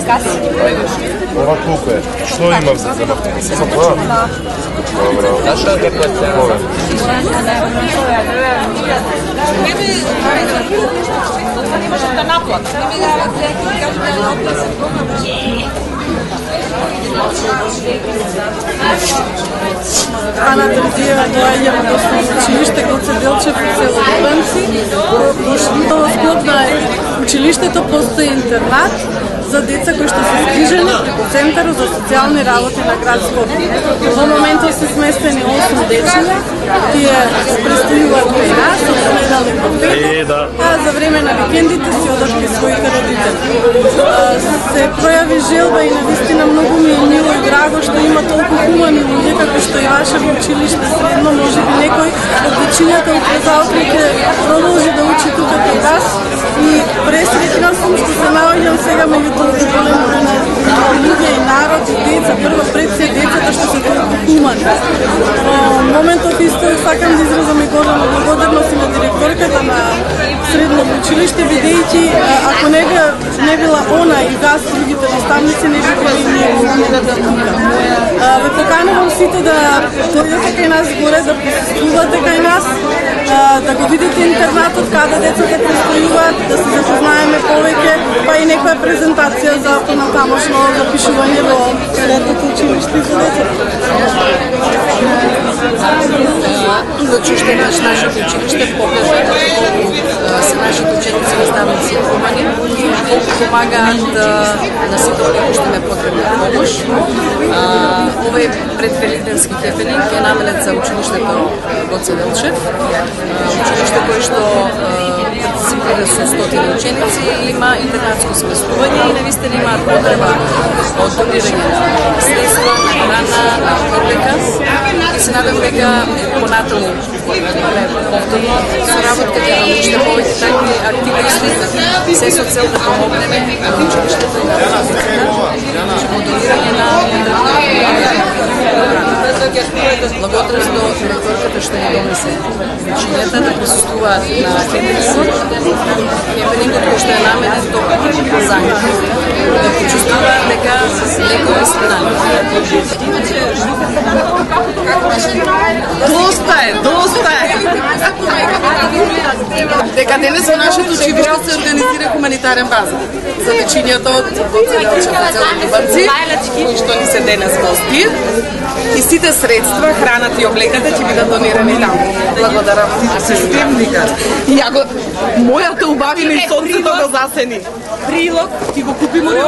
каси ти проиграш. Ова колко е? Што имав за земавте? Само това? Добро. Зашто те платя? Не може да наплати. Ана Терзиева доаѓа во основно училиште Гоце Делчев во село Дубанци. Во склоп на училиштето постои интернат за деца кои што се згрижени преку Центарот за социјални работи на град Скопје. Во моментот се сместени 8 дечиња, тие престојуваат кај нас од понеделник до петок, а за време на викендите си одат кај своите родители. Се пројави желба и навистина многу ми е мило и драго што има толку хумани луѓе како што и ваше во училиште средно, може би некој од дечињата утре заутре ќе продолжи да учи тука кај вас и пресреќна сум што се наоѓам сега меѓу толку голем број на луѓе и народ и деца, прво пред се децата што се толку хумани. Во моментот исто сакам да изразам и голема благодарност и на директорката на средното училиште, бидејќи ако не била она и вас другите наставници, не би били ние тука. Ве поканувам сите да дојдете кај нас горе, да присуствувате кај нас, да го видите интернатот каде децата престојуваат, да се запознаеме повеќе, па и некоја презентација за понатамошно запишување во летното училиште за децата. Значи нашето училиште покажа колку се нашите ученици и наставници хумани, колку помагаат на сите кои што не потребна помош. Овој предвеликденски хепенинг е наменет за училиштето Гоце Делчев, училиште кое што партиципира со 100 ученици, има интернатско сместување и навистина имаат потреба од донирање на средства, на храна, на одлека. И се надам дека понатаму имаме повторно соработка ќе научите повеќе такви активности, се со цел да помогнеме на училиштето и на децата во донирање на благодарност до директорката што ни донесе учењата да присуствуваат на хепенингот кој што е наменет токму за нив, да почувствуваат дека некој е страна. Доста е! Дека денес во нашето училиште се организира хуманитарен базар за дечињата од Гоце Делчев во село Дубанци, кои што ни се денес гости. И сите средства, храната и облеката ќе бидат донирани таму. Благодарам. Системника. Мојата убавина и сонцето го засени. Прилог, ти го купимо ли?